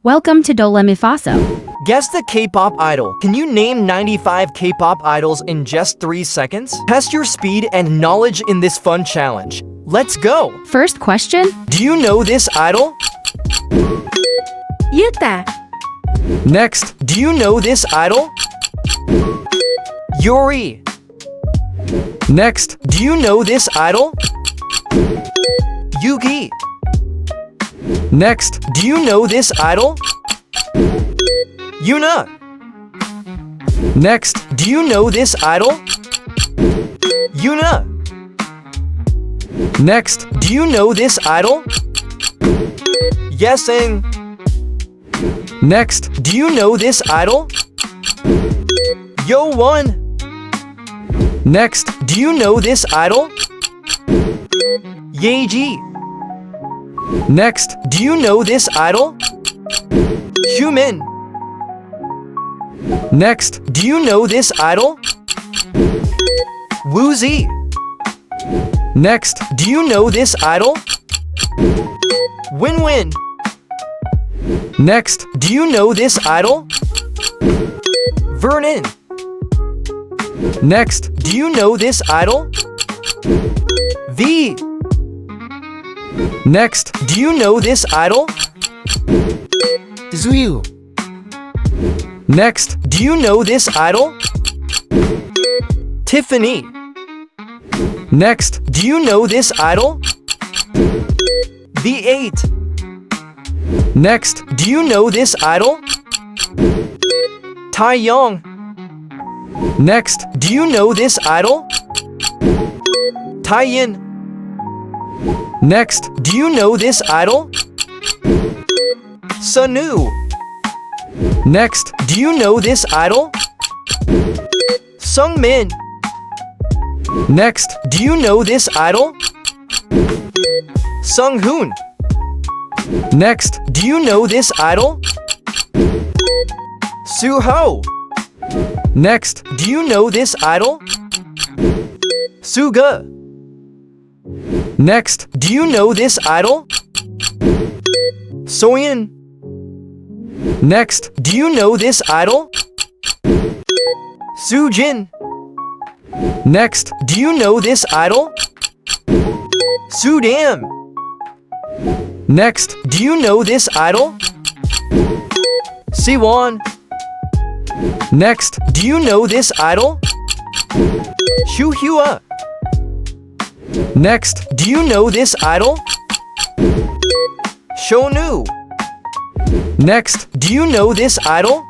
Welcome to Do Re Mi Fa So. Guess the K-pop idol. Can you name 95 K-pop idols in just 3 seconds? Test your speed and knowledge in this fun challenge. Let's go! First question. Do you know this idol? Yuta. Next, do you know this idol? Yuri. Next, do you know this idol? Yuki. Next, do you know this idol? Yuna. Next, do you know this idol? Yuna. Next, do you know this idol? Yesing. Next, do you know this idol? Yo1. Next, do you know this idol? Yeji. Next, do you know this idol? Human. Next, do you know this idol? Woozy. Next, do you know this idol? Win-win. Next, do you know this idol? Vernon. Next, do you know this idol? V. Next, do you know this idol? Zuyu. Next, do you know this idol? Tiffany. Next, do you know this idol? V8. Next, do you know this idol? Taeyong. Next, do you know this idol? Taeyin. Next, do you know this idol? Sunu. Next, do you know this idol? Sungmin. Next, do you know this idol? Sunghoon. Next, do you know this idol? Suho. Next, do you know this idol? Suga. Next, do you know this idol? Soyeon. Next, do you know this idol? Soojin. Next, do you know this idol? Sudam. Next, do you know this idol? Siwon. Next, do you know this idol? Shuhua. Next, do you know this idol? Shonu. Next, do you know this idol?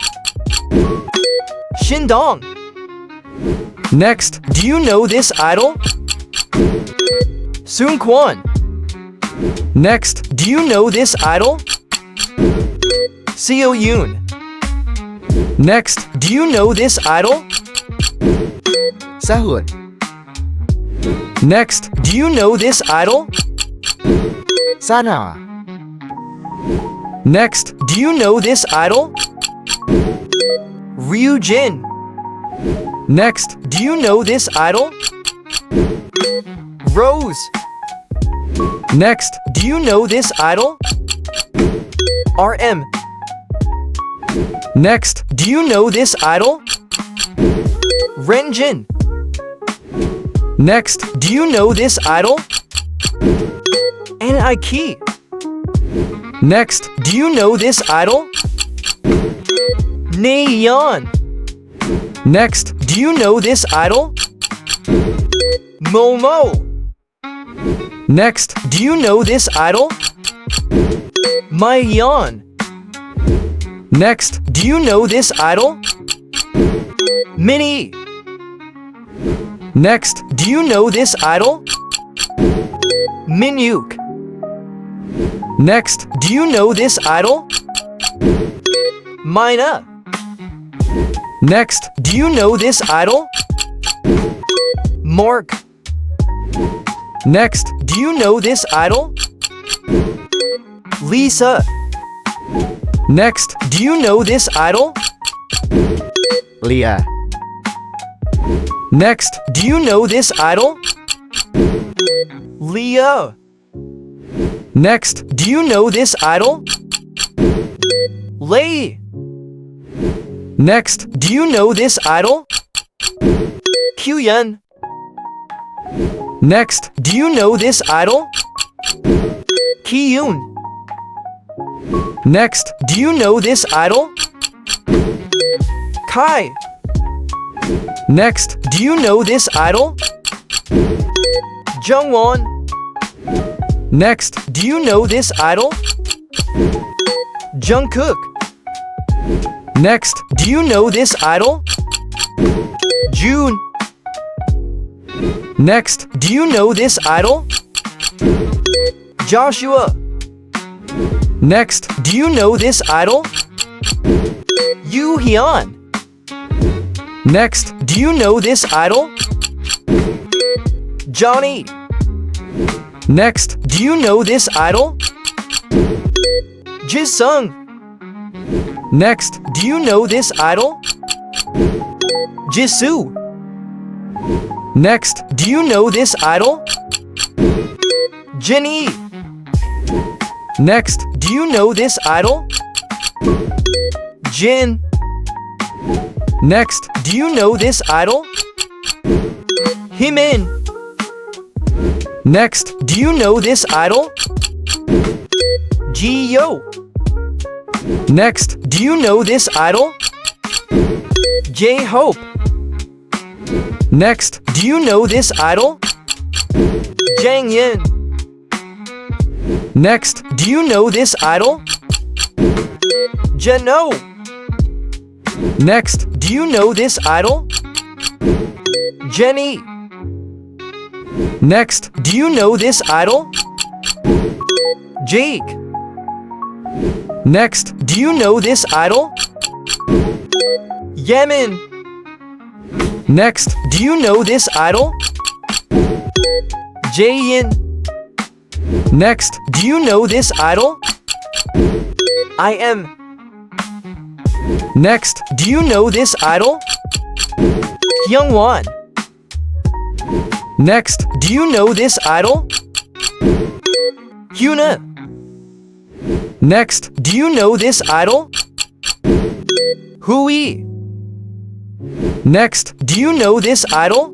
Shindong. Next, do you know this idol? Seungkwan. Next, do you know this idol? Seo Yoon. Next, do you know this idol? Sahut. Next, do you know this idol? Sana. Next, do you know this idol? Ryujin. Next, do you know this idol? Rose. Next, do you know this idol? RM. Next, do you know this idol? Renjin. Next, do you know this idol? Nike. Next, do you know this idol? Nayeon. Next, do you know this idol? Momo. Next, do you know this idol? Mayeon. Next, do you know this idol? Minnie. Next, do you know this idol? Minhyuk. Next, do you know this idol? Mina. Next, do you know this idol? Mark. Next, do you know this idol? Lisa. Next, do you know this idol? Leah. Next, do you know this idol? Leah. Next, do you know this idol? Lay. Next, Do you know this idol? Kyuhyun. next, Do you know this idol? Kiyoon. next, Do you know this idol? Kai. next, Do you know this idol? Jungwon. next, Do you know this idol? Jungkook. next, Do you know this idol? June. next, Do you know this idol? Joshua. next, Do you know this idol? Yoo Hyun. next, Do you know this idol? Johnny. next, Do you know this idol? Jisung. next, Do you know this idol? Jisoo. next, Do you know this idol? Jennie. next, Do you know this idol? Jin. next, Do you know this idol? Himin. next, Do you know this idol? Ji-yo. next, Do you know this idol? J-Hope. next, Do you know this idol? Jang Yin. next, Do you know this idol? Jeno. next, Do you know this idol? Jenny. next, Do you know this idol? Jake. next, Do you know this idol? Yemin. next, Do you know this idol? Jaein. next, Do you know this idol? I am. next, Do you know this idol? Hyungwon. next, Do you know this idol? Hyuna. next, Do you know this idol? Hui. next, Do you know this idol?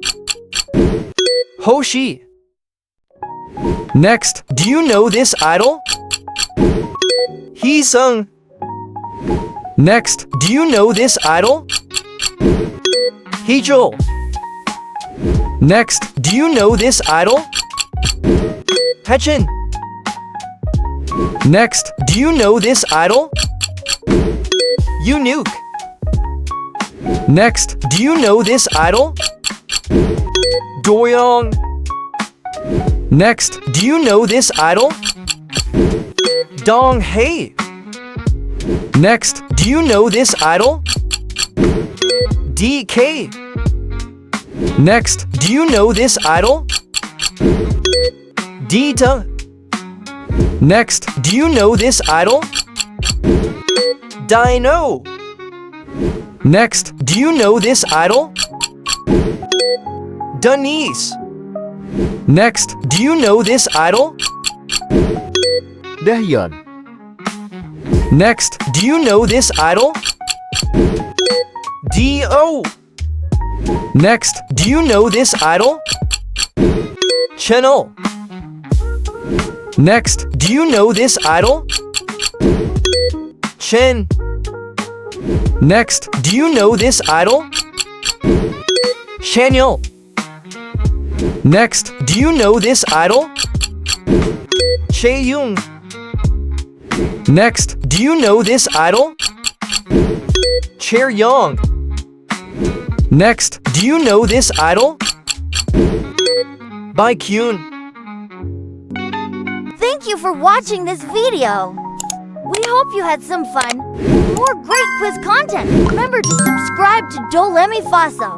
Hoshi. next, Do you know this idol? Heesung. next, Do you know this idol? Heejul. next, Do you know this idol? Haechin. next, Do you know this idol? Eunuch. next, Do you know this idol? Doyoung. next, Do you know this idol? Dong Hae. next, Do you know this idol? DK. next, Do you know this idol? Dita. next, Do you know this idol? Dino. next, Do you know this idol? Denise. next, Do you know this idol? Daehyun, next, Do you know this idol? D.O. next, Do you know this idol? Channel. next, Do you know this idol? Chen. next, Do you know this idol? Shaniel. next, Do you know this idol? Chaeyoung. next, Do you know this idol? Chaeryeong. next, Do you know this idol? Baekhyun. Thank you for watching this video. We hope you had some fun. For more great quiz content, remember to subscribe to Do Re Mi Fa So.